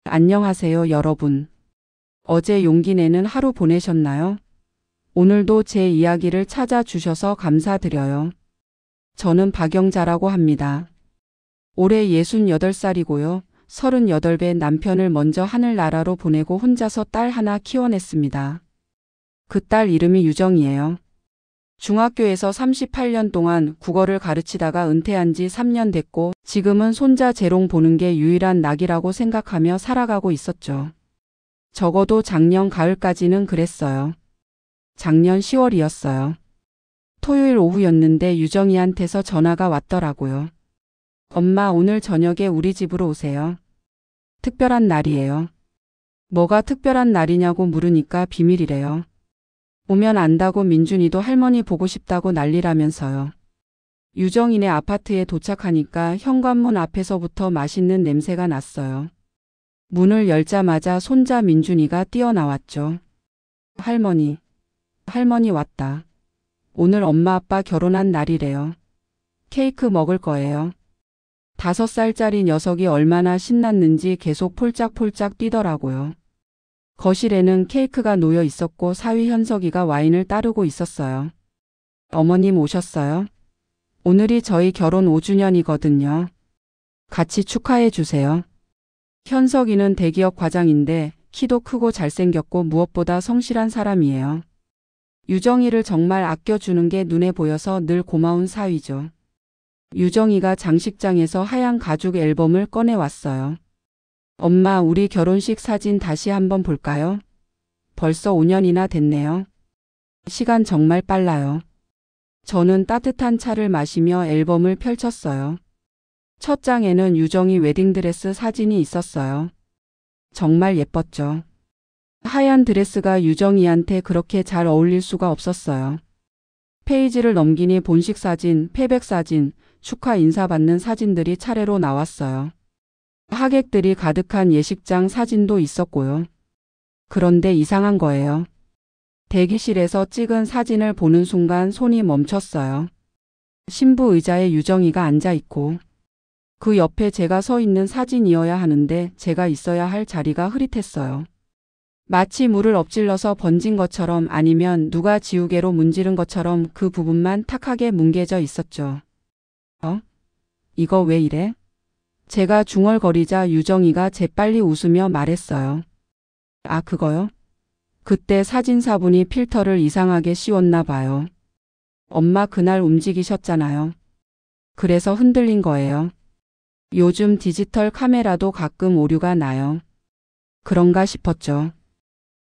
안녕하세요, 여러분. 어제 용기 내는 하루 보내셨나요? 오늘도 제 이야기를 찾아주셔서 감사드려요. 저는 박영자라고 합니다. 올해 68살이고요. 38배 남편을 먼저 하늘나라로 보내고 혼자서 딸 하나 키워냈습니다. 그 딸 이름이 유정이에요. 중학교에서 38년 동안 국어를 가르치다가 은퇴한 지 3년 됐고 지금은 손자 재롱 보는 게 유일한 낙이라고 생각하며 살아가고 있었죠. 적어도 작년 가을까지는 그랬어요. 작년 10월이었어요. 토요일 오후였는데 유정이한테서 전화가 왔더라고요. 엄마, 오늘 저녁에 우리 집으로 오세요. 특별한 날이에요. 뭐가 특별한 날이냐고 물으니까 비밀이래요. 오면 안다고 민준이도 할머니 보고 싶다고 난리라면서요. 유정이네 아파트에 도착하니까 현관문 앞에서부터 맛있는 냄새가 났어요. 문을 열자마자 손자 민준이가 뛰어나왔죠. 할머니 왔다. 오늘 엄마 아빠 결혼한 날이래요. 케이크 먹을 거예요. 5살짜리 녀석이 얼마나 신났는지 계속 폴짝폴짝 뛰더라고요. 거실에는 케이크가 놓여 있었고 사위 현석이가 와인을 따르고 있었어요. 어머님 오셨어요? 오늘이 저희 결혼 5주년이거든요. 같이 축하해 주세요. 현석이는 대기업 과장인데 키도 크고 잘생겼고 무엇보다 성실한 사람이에요. 유정이를 정말 아껴주는 게 눈에 보여서 늘 고마운 사위죠. 유정이가 장식장에서 하얀 가죽 앨범을 꺼내왔어요. 엄마, 우리 결혼식 사진 다시 한번 볼까요? 벌써 5년이나 됐네요. 시간 정말 빨라요. 저는 따뜻한 차를 마시며 앨범을 펼쳤어요. 첫 장에는 유정이 웨딩드레스 사진이 있었어요. 정말 예뻤죠. 하얀 드레스가 유정이한테 그렇게 잘 어울릴 수가 없었어요. 페이지를 넘기니 본식 사진, 패백 사진, 축하 인사받는 사진들이 차례로 나왔어요. 하객들이 가득한 예식장 사진도 있었고요. 그런데 이상한 거예요. 대기실에서 찍은 사진을 보는 순간 손이 멈췄어요. 신부 의자에 유정이가 앉아 있고 그 옆에 제가 서 있는 사진이어야 하는데 제가 있어야 할 자리가 흐릿했어요. 마치 물을 엎질러서 번진 것처럼 아니면 누가 지우개로 문지른 것처럼 그 부분만 탁하게 뭉개져 있었죠. 이거 왜 이래? 제가 중얼거리자 유정이가 재빨리 웃으며 말했어요. 아, 그거요? 그때 사진사분이 필터를 이상하게 씌웠나 봐요. 엄마 그날 움직이셨잖아요. 그래서 흔들린 거예요. 요즘 디지털 카메라도 가끔 오류가 나요. 그런가 싶었죠.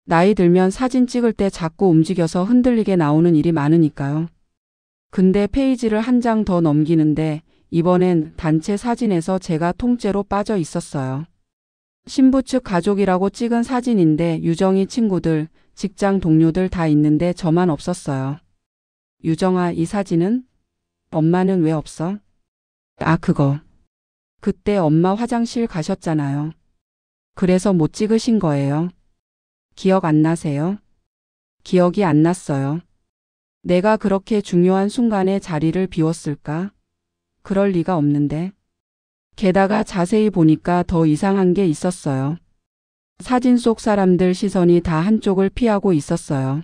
나이 들면 사진 찍을 때 자꾸 움직여서 흔들리게 나오는 일이 많으니까요. 근데 페이지를 한 장 더 넘기는데 이번엔 단체 사진에서 제가 통째로 빠져 있었어요. 신부 측 가족이라고 찍은 사진인데 유정이 친구들, 직장 동료들 다 있는데 저만 없었어요. 유정아, 이 사진은? 엄마는 왜 없어? 아, 그거. 그때 엄마 화장실 가셨잖아요. 그래서 못 찍으신 거예요. 기억 안 나세요? 기억이 안 났어요. 내가 그렇게 중요한 순간에 자리를 비웠을까? 그럴 리가 없는데. 게다가 자세히 보니까 더 이상한 게 있었어요. 사진 속 사람들 시선이 다 한쪽을 피하고 있었어요.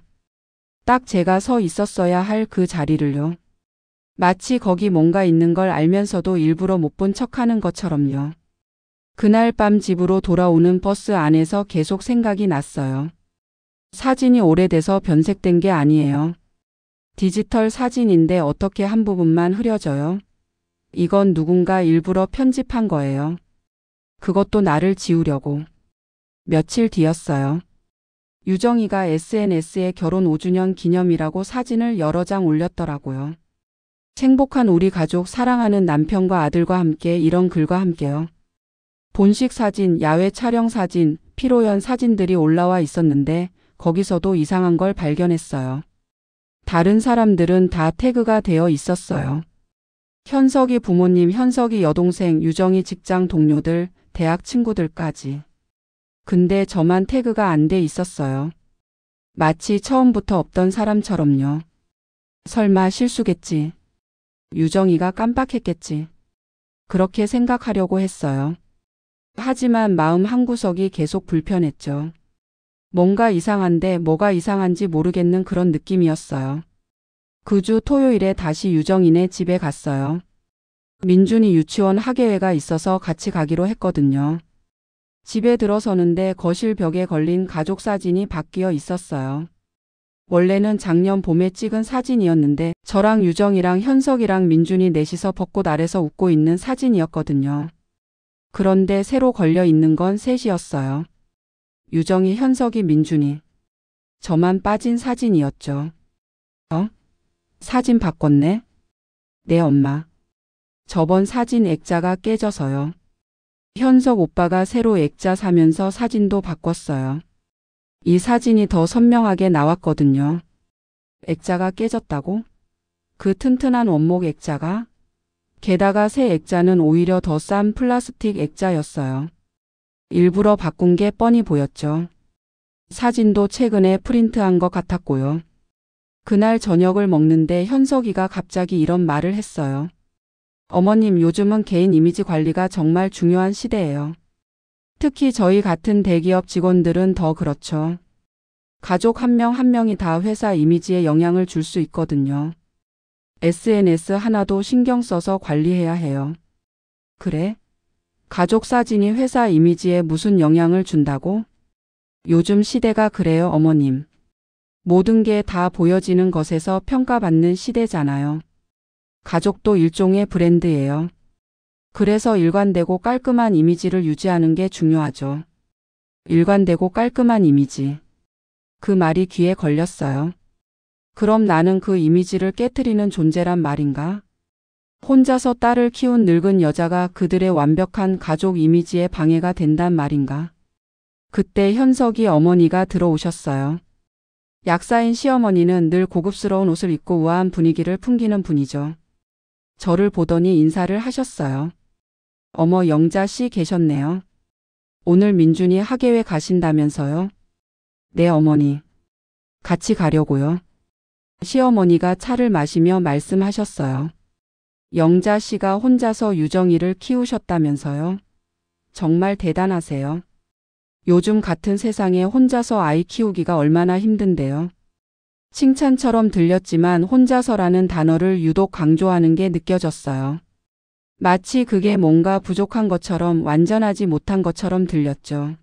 딱 제가 서 있었어야 할 그 자리를요. 마치 거기 뭔가 있는 걸 알면서도 일부러 못 본 척하는 것처럼요. 그날 밤 집으로 돌아오는 버스 안에서 계속 생각이 났어요. 사진이 오래돼서 변색된 게 아니에요. 디지털 사진인데 어떻게 한 부분만 흐려져요? 이건 누군가 일부러 편집한 거예요. 그것도 나를 지우려고. 며칠 뒤였어요. 유정이가 SNS에 결혼 5주년 기념이라고 사진을 여러 장 올렸더라고요. 행복한 우리 가족, 사랑하는 남편과 아들과 함께, 이런 글과 함께요. 본식 사진, 야외 촬영 사진, 피로연 사진들이 올라와 있었는데 거기서도 이상한 걸 발견했어요. 다른 사람들은 다 태그가 되어 있었어요. 현석이 부모님, 현석이 여동생, 유정이 직장 동료들, 대학 친구들까지. 근데 저만 태그가 안 돼 있었어요. 마치 처음부터 없던 사람처럼요. 설마 실수겠지. 유정이가 깜빡했겠지. 그렇게 생각하려고 했어요. 하지만 마음 한구석이 계속 불편했죠. 뭔가 이상한데 뭐가 이상한지 모르겠는 그런 느낌이었어요. 그 주 토요일에 다시 유정이네 집에 갔어요. 민준이 유치원 학예회가 있어서 같이 가기로 했거든요. 집에 들어서는데 거실 벽에 걸린 가족 사진이 바뀌어 있었어요. 원래는 작년 봄에 찍은 사진이었는데 저랑 유정이랑 현석이랑 민준이 넷이서 벚꽃 아래서 웃고 있는 사진이었거든요. 그런데 새로 걸려 있는 건 셋이었어요. 유정이, 현석이, 민준이. 저만 빠진 사진이었죠. 사진 바꿨네? 네, 엄마. 저번 사진 액자가 깨져서요. 현석 오빠가 새로 액자 사면서 사진도 바꿨어요. 이 사진이 더 선명하게 나왔거든요. 액자가 깨졌다고? 그 튼튼한 원목 액자가? 게다가 새 액자는 오히려 더 싼 플라스틱 액자였어요. 일부러 바꾼 게 뻔히 보였죠. 사진도 최근에 프린트한 것 같았고요. 그날 저녁을 먹는데 현석이가 갑자기 이런 말을 했어요. 어머님, 요즘은 개인 이미지 관리가 정말 중요한 시대예요. 특히 저희 같은 대기업 직원들은 더 그렇죠. 가족 한 명 한 명이 다 회사 이미지에 영향을 줄 수 있거든요. SNS 하나도 신경 써서 관리해야 해요. 그래? 가족 사진이 회사 이미지에 무슨 영향을 준다고? 요즘 시대가 그래요, 어머님. 모든 게 다 보여지는 것에서 평가받는 시대잖아요. 가족도 일종의 브랜드예요. 그래서 일관되고 깔끔한 이미지를 유지하는 게 중요하죠. 일관되고 깔끔한 이미지. 그 말이 귀에 걸렸어요. 그럼 나는 그 이미지를 깨트리는 존재란 말인가? 혼자서 딸을 키운 늙은 여자가 그들의 완벽한 가족 이미지에 방해가 된단 말인가? 그때 현석이 어머니가 들어오셨어요. 약사인 시어머니는 늘 고급스러운 옷을 입고 우아한 분위기를 풍기는 분이죠. 저를 보더니 인사를 하셨어요. 어머, 영자 씨 계셨네요. 오늘 민준이 학예회 가신다면서요? 네, 어머니. 같이 가려고요. 시어머니가 차를 마시며 말씀하셨어요. 영자 씨가 혼자서 유정이를 키우셨다면서요? 정말 대단하세요. 요즘 같은 세상에 혼자서 아이 키우기가 얼마나 힘든데요. 칭찬처럼 들렸지만 혼자서라는 단어를 유독 강조하는 게 느껴졌어요. 마치 그게 뭔가 부족한 것처럼, 완전하지 못한 것처럼 들렸죠.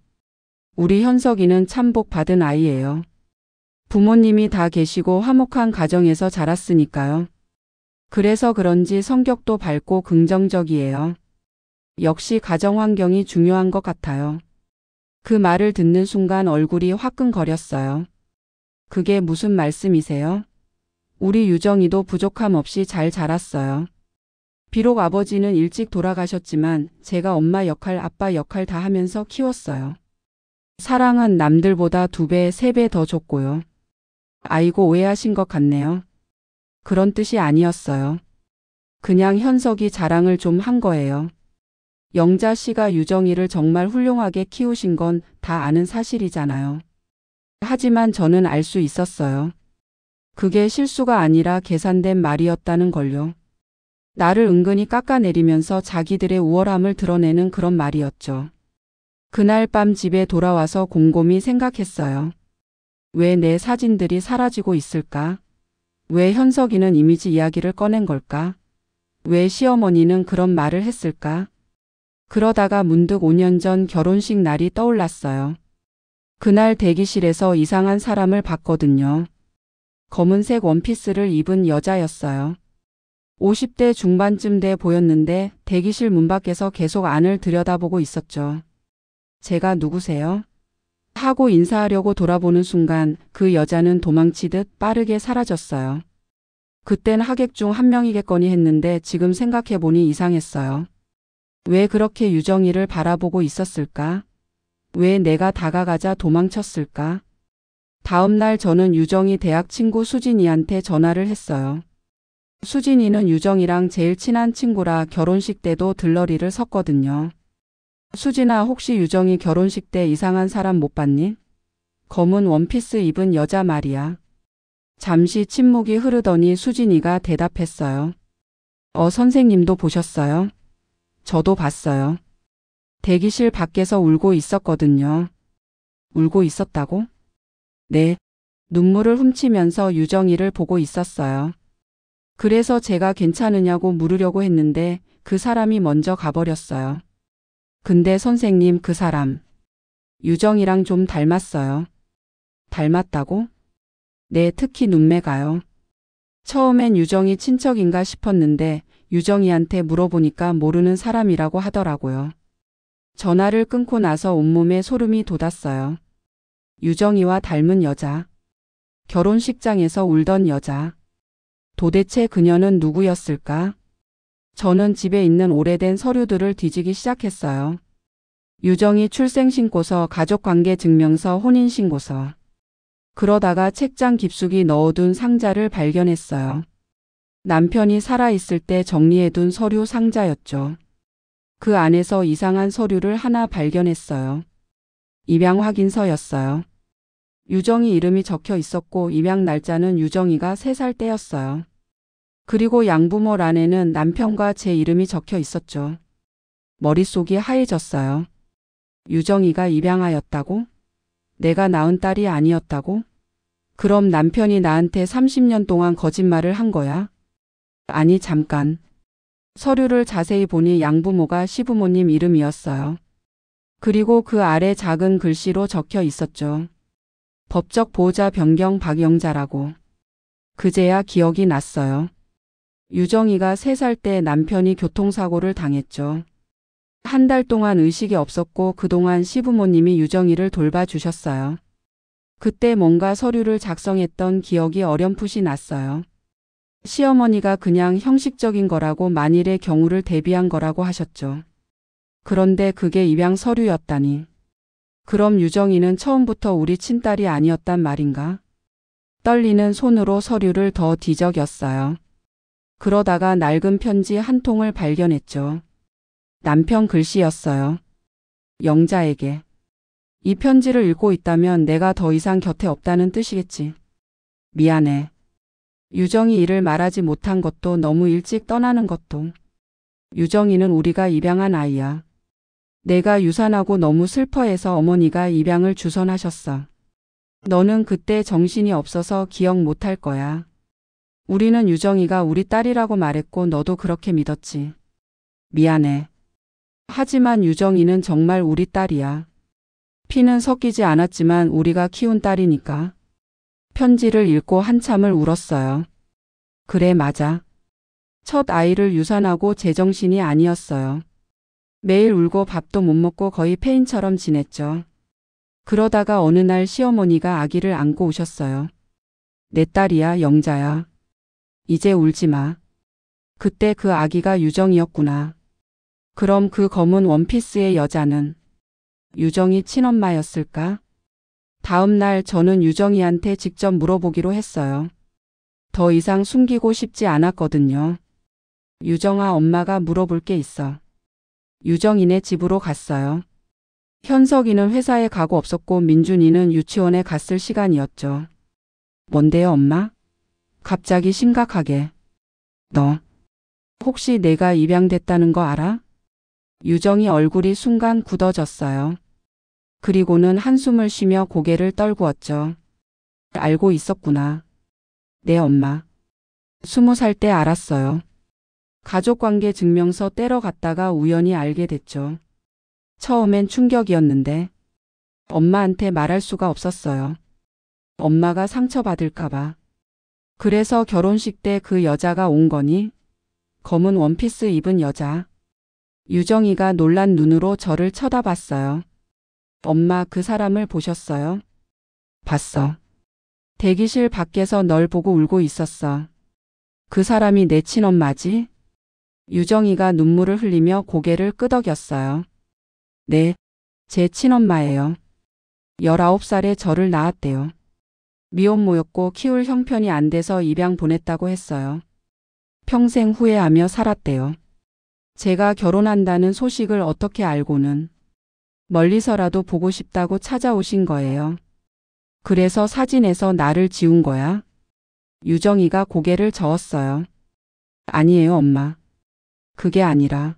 우리 현석이는 참 복 받은 아이예요. 부모님이 다 계시고 화목한 가정에서 자랐으니까요. 그래서 그런지 성격도 밝고 긍정적이에요. 역시 가정 환경이 중요한 것 같아요. 그 말을 듣는 순간 얼굴이 화끈거렸어요. 그게 무슨 말씀이세요? 우리 유정이도 부족함 없이 잘 자랐어요. 비록 아버지는 일찍 돌아가셨지만 제가 엄마 역할, 아빠 역할 다 하면서 키웠어요. 사랑은 남들보다 2배, 3배 더 줬고요. 아이고, 오해하신 것 같네요. 그런 뜻이 아니었어요. 그냥 현석이 자랑을 좀 한 거예요. 영자 씨가 유정이를 정말 훌륭하게 키우신 건 다 아는 사실이잖아요. 하지만 저는 알 수 있었어요. 그게 실수가 아니라 계산된 말이었다는 걸요. 나를 은근히 깎아내리면서 자기들의 우월함을 드러내는 그런 말이었죠. 그날 밤 집에 돌아와서 곰곰이 생각했어요. 왜 내 사진들이 사라지고 있을까? 왜 현석이는 이미지 이야기를 꺼낸 걸까? 왜 시어머니는 그런 말을 했을까? 그러다가 문득 5년 전 결혼식 날이 떠올랐어요. 그날 대기실에서 이상한 사람을 봤거든요. 검은색 원피스를 입은 여자였어요. 50대 중반쯤 돼 보였는데 대기실 문 밖에서 계속 안을 들여다보고 있었죠. 제가 누구세요? 하고 인사하려고 돌아보는 순간 그 여자는 도망치듯 빠르게 사라졌어요. 그땐 하객 중 한 명이겠거니 했는데 지금 생각해보니 이상했어요. 왜 그렇게 유정이를 바라보고 있었을까? 왜 내가 다가가자 도망쳤을까? 다음 날 저는 유정이 대학 친구 수진이한테 전화를 했어요. 수진이는 유정이랑 제일 친한 친구라 결혼식 때도 들러리를 섰거든요. 수진아, 혹시 유정이 결혼식 때 이상한 사람 못 봤니? 검은 원피스 입은 여자 말이야. 잠시 침묵이 흐르더니 수진이가 대답했어요. 선생님도 보셨어요? 저도 봤어요. 대기실 밖에서 울고 있었거든요. 울고 있었다고? 네. 눈물을 훔치면서 유정이를 보고 있었어요. 그래서 제가 괜찮으냐고 물으려고 했는데 그 사람이 먼저 가버렸어요. 근데 선생님 그 사람 유정이랑 좀 닮았어요. 닮았다고? 네, 특히 눈매가요. 처음엔 유정이 친척인가 싶었는데 유정이한테 물어보니까 모르는 사람이라고 하더라고요. 전화를 끊고 나서 온몸에 소름이 돋았어요. 유정이와 닮은 여자. 결혼식장에서 울던 여자. 도대체 그녀는 누구였을까? 저는 집에 있는 오래된 서류들을 뒤지기 시작했어요. 유정이 출생신고서, 가족관계증명서, 혼인신고서. 그러다가 책장 깊숙이 넣어둔 상자를 발견했어요. 남편이 살아있을 때 정리해둔 서류 상자였죠. 그 안에서 이상한 서류를 하나 발견했어요. 입양 확인서였어요. 유정이 이름이 적혀 있었고 입양 날짜는 유정이가 3살 때였어요. 그리고 양부모란에는 남편과 제 이름이 적혀 있었죠. 머릿속이 하얘졌어요. 유정이가 입양하였다고? 내가 낳은 딸이 아니었다고? 그럼 남편이 나한테 30년 동안 거짓말을 한 거야? 아니 잠깐. 서류를 자세히 보니 양부모가 시부모님 이름이었어요. 그리고 그 아래 작은 글씨로 적혀 있었죠. 법적 보호자 변경 박영자라고. 그제야 기억이 났어요. 유정이가 3살 때 남편이 교통사고를 당했죠. 한 달 동안 의식이 없었고 그동안 시부모님이 유정이를 돌봐주셨어요. 그때 뭔가 서류를 작성했던 기억이 어렴풋이 났어요. 시어머니가 그냥 형식적인 거라고 만일의 경우를 대비한 거라고 하셨죠. 그런데 그게 입양 서류였다니. 그럼 유정이는 처음부터 우리 친딸이 아니었단 말인가? 떨리는 손으로 서류를 더 뒤적였어요. 그러다가 낡은 편지 한 통을 발견했죠. 남편 글씨였어요. 영자에게. 이 편지를 읽고 있다면 내가 더 이상 곁에 없다는 뜻이겠지. 미안해. 유정이 이를 말하지 못한 것도 너무 일찍 떠나는 것도. 유정이는 우리가 입양한 아이야. 내가 유산하고 너무 슬퍼해서 어머니가 입양을 주선하셨어. 너는 그때 정신이 없어서 기억 못할 거야. 우리는 유정이가 우리 딸이라고 말했고 너도 그렇게 믿었지. 미안해. 하지만 유정이는 정말 우리 딸이야. 피는 섞이지 않았지만 우리가 키운 딸이니까. 편지를 읽고 한참을 울었어요. 그래 맞아. 첫 아이를 유산하고 제정신이 아니었어요. 매일 울고 밥도 못 먹고 거의 폐인처럼 지냈죠. 그러다가 어느 날 시어머니가 아기를 안고 오셨어요. 내 딸이야, 영자야. 이제 울지 마. 그때 그 아기가 유정이었구나. 그럼 그 검은 원피스의 여자는 유정이 친엄마였을까? 다음 날 저는 유정이한테 직접 물어보기로 했어요. 더 이상 숨기고 싶지 않았거든요. 유정아, 엄마가 물어볼 게 있어. 유정이네 집으로 갔어요. 현석이는 회사에 가고 없었고 민준이는 유치원에 갔을 시간이었죠. 뭔데요, 엄마? 갑자기 심각하게. 너 혹시 내가 입양됐다는 거 알아? 유정이 얼굴이 순간 굳어졌어요. 그리고는 한숨을 쉬며 고개를 떨구었죠. 알고 있었구나. 네, 엄마. 20살 때 알았어요. 가족관계 증명서 떼러 갔다가 우연히 알게 됐죠. 처음엔 충격이었는데 엄마한테 말할 수가 없었어요. 엄마가 상처받을까봐. 그래서 결혼식 때 그 여자가 온 거니? 검은 원피스 입은 여자. 유정이가 놀란 눈으로 저를 쳐다봤어요. 엄마 그 사람을 보셨어요? 봤어. 대기실 밖에서 널 보고 울고 있었어. 그 사람이 내 친엄마지? 유정이가 눈물을 흘리며 고개를 끄덕였어요. 네, 제 친엄마예요. 19살에 저를 낳았대요. 미혼모였고 키울 형편이 안 돼서 입양 보냈다고 했어요. 평생 후회하며 살았대요. 제가 결혼한다는 소식을 어떻게 알고는 멀리서라도 보고 싶다고 찾아오신 거예요. 그래서 사진에서 나를 지운 거야? 유정이가 고개를 저었어요. 아니에요, 엄마. 그게 아니라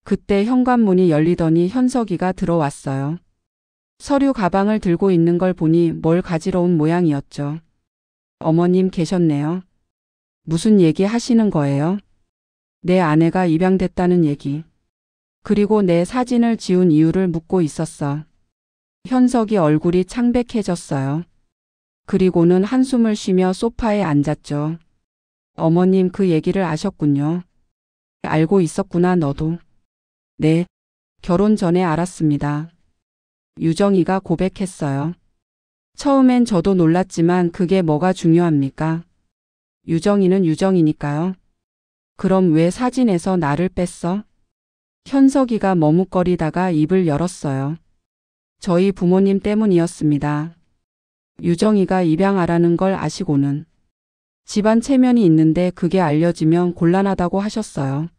그때 현관문이 열리더니 현석이가 들어왔어요. 서류 가방을 들고 있는 걸 보니 뭘 가지러 온 모양이었죠. 어머님 계셨네요. 무슨 얘기 하시는 거예요? 내 아내가 입양됐다는 얘기. 그리고 내 사진을 지운 이유를 묻고 있었어. 현석이 얼굴이 창백해졌어요. 그리고는 한숨을 쉬며 소파에 앉았죠. 어머님 그 얘기를 아셨군요. 알고 있었구나 너도. 네. 결혼 전에 알았습니다. 유정이가 고백했어요. 처음엔 저도 놀랐지만 그게 뭐가 중요합니까? 유정이는 유정이니까요. 그럼 왜 사진에서 나를 뺐어? 현석이가 머뭇거리다가 입을 열었어요. 저희 부모님 때문이었습니다. 유정이가 입양하라는 걸 아시고는 집안 체면이 있는데 그게 알려지면 곤란하다고 하셨어요.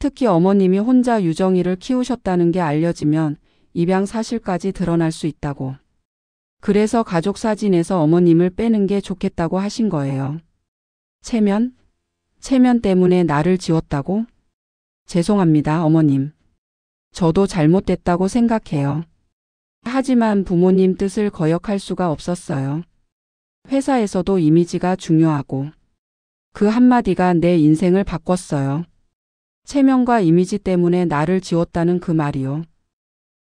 특히 어머님이 혼자 유정이를 키우셨다는 게 알려지면 입양 사실까지 드러날 수 있다고. 그래서 가족 사진에서 어머님을 빼는 게 좋겠다고 하신 거예요. 체면? 체면 때문에 나를 지웠다고? 죄송합니다, 어머님. 저도 잘못됐다고 생각해요. 하지만 부모님 뜻을 거역할 수가 없었어요. 회사에서도 이미지가 중요하고 그 한마디가 내 인생을 바꿨어요. 체면과 이미지 때문에 나를 지웠다는 그 말이요.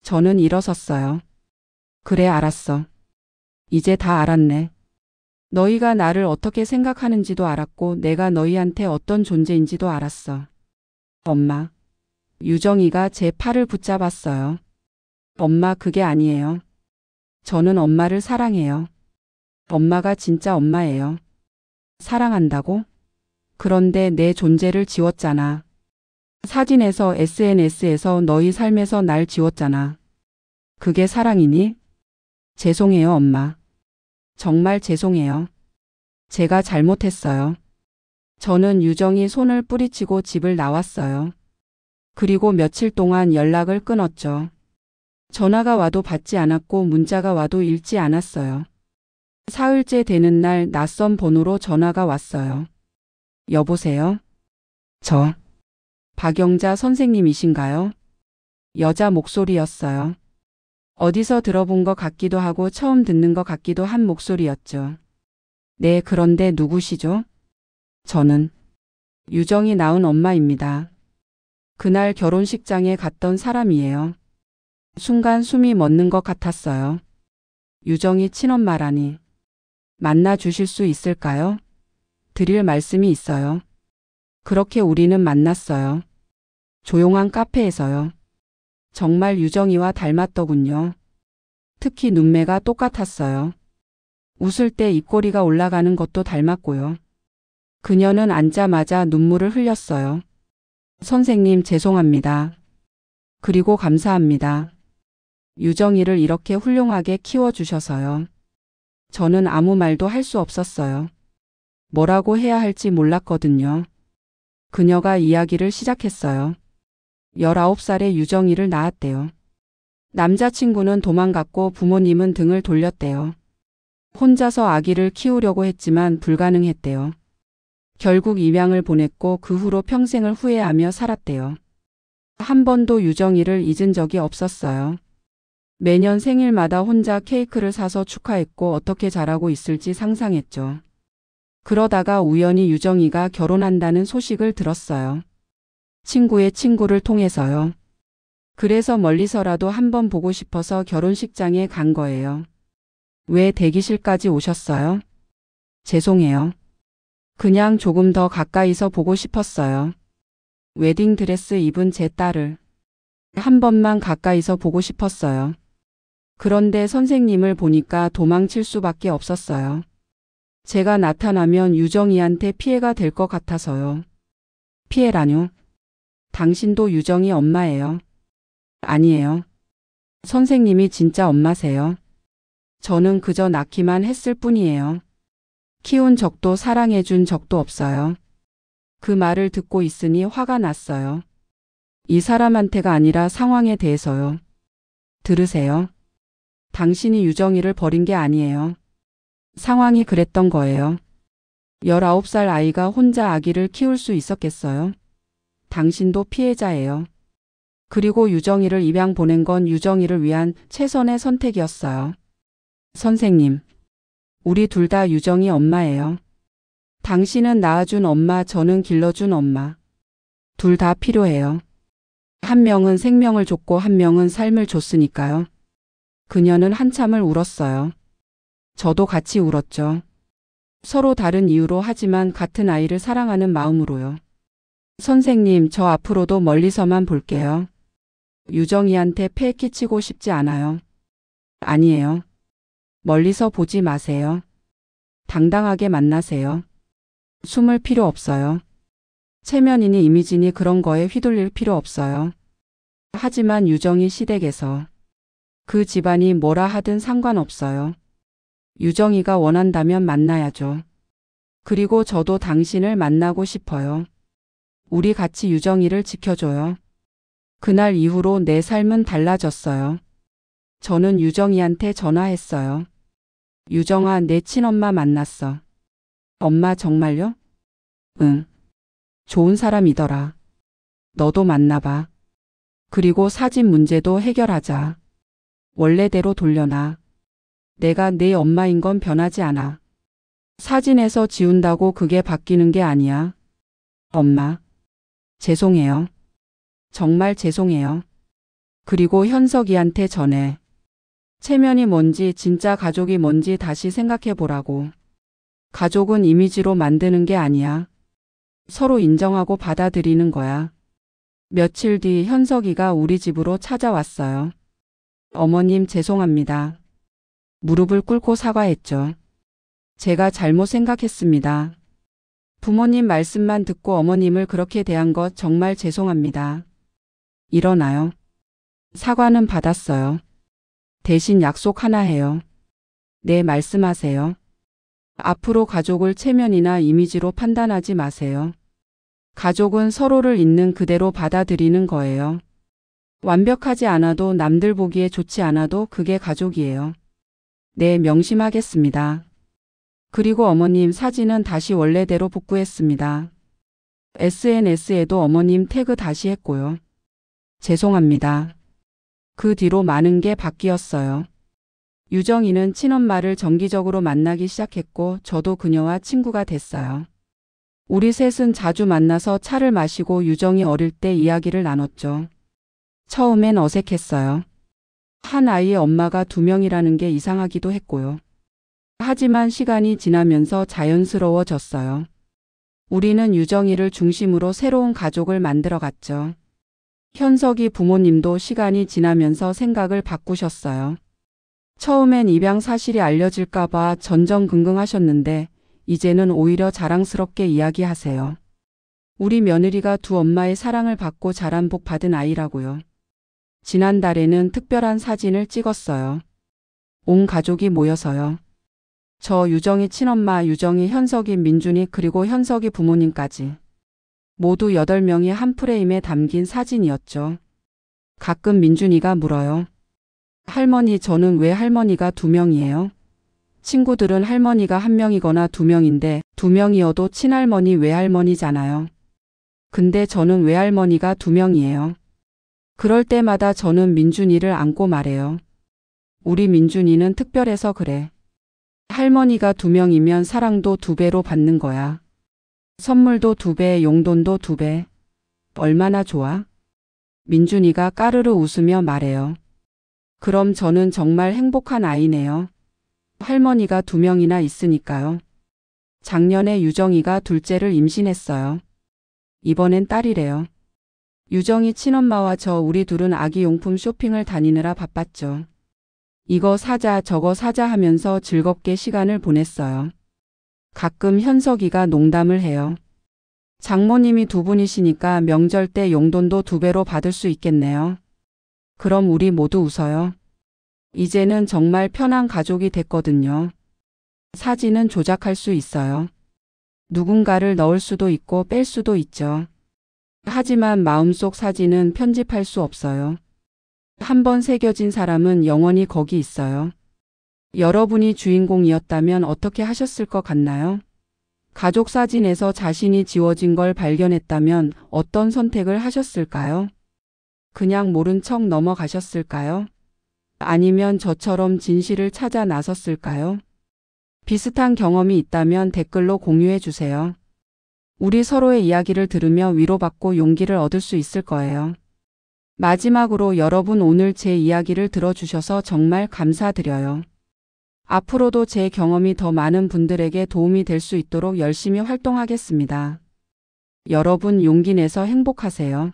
저는 일어섰어요. 그래 알았어. 이제 다 알았네. 너희가 나를 어떻게 생각하는지도 알았고 내가 너희한테 어떤 존재인지도 알았어. 엄마. 유정이가 제 팔을 붙잡았어요. 엄마 그게 아니에요. 저는 엄마를 사랑해요. 엄마가 진짜 엄마예요. 사랑한다고? 그런데 내 존재를 지웠잖아. 사진에서 SNS에서 너희 삶에서 날 지웠잖아. 그게 사랑이니? 죄송해요, 엄마. 정말 죄송해요. 제가 잘못했어요. 저는 유정이 손을 뿌리치고 집을 나왔어요. 그리고 며칠 동안 연락을 끊었죠. 전화가 와도 받지 않았고 문자가 와도 읽지 않았어요. 사흘째 되는 날 낯선 번호로 전화가 왔어요. 여보세요? 저 박영자 선생님이신가요? 여자 목소리였어요. 어디서 들어본 것 같기도 하고 처음 듣는 것 같기도 한 목소리였죠. 네, 그런데 누구시죠? 저는 유정이 낳은 엄마입니다. 그날 결혼식장에 갔던 사람이에요. 순간 숨이 멎는 것 같았어요. 유정이 친엄마라니. 만나 주실 수 있을까요? 드릴 말씀이 있어요. 그렇게 우리는 만났어요. 조용한 카페에서요. 정말 유정이와 닮았더군요. 특히 눈매가 똑같았어요. 웃을 때 입꼬리가 올라가는 것도 닮았고요. 그녀는 앉자마자 눈물을 흘렸어요. 선생님 죄송합니다. 그리고 감사합니다. 유정이를 이렇게 훌륭하게 키워주셔서요. 저는 아무 말도 할 수 없었어요. 뭐라고 해야 할지 몰랐거든요. 그녀가 이야기를 시작했어요. 19살에 유정이를 낳았대요. 남자친구는 도망갔고 부모님은 등을 돌렸대요. 혼자서 아기를 키우려고 했지만 불가능했대요. 결국 입양을 보냈고 그 후로 평생을 후회하며 살았대요. 한 번도 유정이를 잊은 적이 없었어요. 매년 생일마다 혼자 케이크를 사서 축하했고 어떻게 자라고 있을지 상상했죠. 그러다가 우연히 유정이가 결혼한다는 소식을 들었어요. 친구의 친구를 통해서요. 그래서 멀리서라도 한번 보고 싶어서 결혼식장에 간 거예요. 왜 대기실까지 오셨어요? 죄송해요. 그냥 조금 더 가까이서 보고 싶었어요. 웨딩드레스 입은 제 딸을 한 번만 가까이서 보고 싶었어요. 그런데 선생님을 보니까 도망칠 수밖에 없었어요. 제가 나타나면 유정이한테 피해가 될 것 같아서요. 피해라뇨? 당신도 유정이 엄마예요. 아니에요. 선생님이 진짜 엄마세요. 저는 그저 낳기만 했을 뿐이에요. 키운 적도 사랑해준 적도 없어요. 그 말을 듣고 있으니 화가 났어요. 이 사람한테가 아니라 상황에 대해서요. 들으세요. 당신이 유정이를 버린 게 아니에요. 상황이 그랬던 거예요. 19살 아이가 혼자 아기를 키울 수 있었겠어요? 당신도 피해자예요. 그리고 유정이를 입양 보낸 건 유정이를 위한 최선의 선택이었어요. 선생님, 우리 둘 다 유정이 엄마예요. 당신은 낳아준 엄마, 저는 길러준 엄마. 둘 다 필요해요. 한 명은 생명을 줬고 한 명은 삶을 줬으니까요. 그녀는 한참을 울었어요. 저도 같이 울었죠. 서로 다른 이유로 하지만 같은 아이를 사랑하는 마음으로요. 선생님, 저 앞으로도 멀리서만 볼게요. 유정이한테 폐 끼치고 싶지 않아요. 아니에요. 멀리서 보지 마세요. 당당하게 만나세요. 숨을 필요 없어요. 체면이니 이미지니 그런 거에 휘둘릴 필요 없어요. 하지만 유정이 시댁에서 그 집안이 뭐라 하든 상관없어요. 유정이가 원한다면 만나야죠. 그리고 저도 당신을 만나고 싶어요. 우리 같이 유정이를 지켜줘요. 그날 이후로 내 삶은 달라졌어요. 저는 유정이한테 전화했어요. 유정아, 내 친엄마 만났어. 엄마 정말요? 응. 좋은 사람이더라. 너도 만나봐. 그리고 사진 문제도 해결하자. 원래대로 돌려놔. 내가 네 엄마인 건 변하지 않아. 사진에서 지운다고 그게 바뀌는 게 아니야. 엄마. 죄송해요. 정말 죄송해요. 그리고 현석이한테 전해. 체면이 뭔지 진짜 가족이 뭔지 다시 생각해 보라고. 가족은 이미지로 만드는 게 아니야. 서로 인정하고 받아들이는 거야. 며칠 뒤 현석이가 우리 집으로 찾아왔어요. 어머님 죄송합니다. 무릎을 꿇고 사과했죠. 제가 잘못 생각했습니다. 부모님 말씀만 듣고 어머님을 그렇게 대한 것 정말 죄송합니다. 일어나요. 사과는 받았어요. 대신 약속 하나 해요. 네, 말씀하세요. 앞으로 가족을 체면이나 이미지로 판단하지 마세요. 가족은 서로를 있는 그대로 받아들이는 거예요. 완벽하지 않아도 남들 보기에 좋지 않아도 그게 가족이에요. 네, 명심하겠습니다. 그리고 어머님 사진은 다시 원래대로 복구했습니다. SNS에도 어머님 태그 다시 했고요. 죄송합니다. 그 뒤로 많은 게 바뀌었어요. 유정이는 친엄마를 정기적으로 만나기 시작했고 저도 그녀와 친구가 됐어요. 우리 셋은 자주 만나서 차를 마시고 유정이 어릴 때 이야기를 나눴죠. 처음엔 어색했어요. 한 아이의 엄마가 두 명이라는 게 이상하기도 했고요. 하지만 시간이 지나면서 자연스러워졌어요. 우리는 유정이를 중심으로 새로운 가족을 만들어갔죠. 현석이 부모님도 시간이 지나면서 생각을 바꾸셨어요. 처음엔 입양 사실이 알려질까봐 전전긍긍하셨는데 이제는 오히려 자랑스럽게 이야기하세요. 우리 며느리가 두 엄마의 사랑을 받고 자란 복 받은 아이라고요. 지난달에는 특별한 사진을 찍었어요. 온 가족이 모여서요. 저 유정이 친엄마, 유정이, 현석이, 민준이 그리고 현석이 부모님까지. 모두 8명이 한 프레임에 담긴 사진이었죠. 가끔 민준이가 물어요. 할머니, 저는 왜 할머니가 2명이에요? 친구들은 할머니가 1명이거나 2명인데 2명이어도 친할머니, 외할머니잖아요. 근데 저는 외할머니가 2명이에요. 그럴 때마다 저는 민준이를 안고 말해요. 우리 민준이는 특별해서 그래. 할머니가 2명이면 사랑도 2배로 받는 거야. 선물도 2배, 용돈도 2배. 얼마나 좋아? 민준이가 까르르 웃으며 말해요. 그럼 저는 정말 행복한 아이네요. 할머니가 2명이나 있으니까요. 작년에 유정이가 둘째를 임신했어요. 이번엔 딸이래요. 유정이 친엄마와 저 우리 둘은 아기 용품 쇼핑을 다니느라 바빴죠. 이거 사자 저거 사자 하면서 즐겁게 시간을 보냈어요. 가끔 현석이가 농담을 해요. 장모님이 2분이시니까 명절 때 용돈도 2배로 받을 수 있겠네요. 그럼 우리 모두 웃어요. 이제는 정말 편한 가족이 됐거든요. 사진은 조작할 수 있어요. 누군가를 넣을 수도 있고 뺄 수도 있죠. 하지만 마음속 사진은 편집할 수 없어요. 한번 새겨진 사람은 영원히 거기 있어요. 여러분이 주인공이었다면 어떻게 하셨을 것 같나요? 가족 사진에서 자신이 지워진 걸 발견했다면 어떤 선택을 하셨을까요? 그냥 모른 척 넘어가셨을까요? 아니면 저처럼 진실을 찾아 나섰을까요? 비슷한 경험이 있다면 댓글로 공유해 주세요. 우리 서로의 이야기를 들으며 위로받고 용기를 얻을 수 있을 거예요. 마지막으로 여러분, 오늘 제 이야기를 들어주셔서 정말 감사드려요. 앞으로도 제 경험이 더 많은 분들에게 도움이 될 수 있도록 열심히 활동하겠습니다. 여러분, 용기 내서 행복하세요.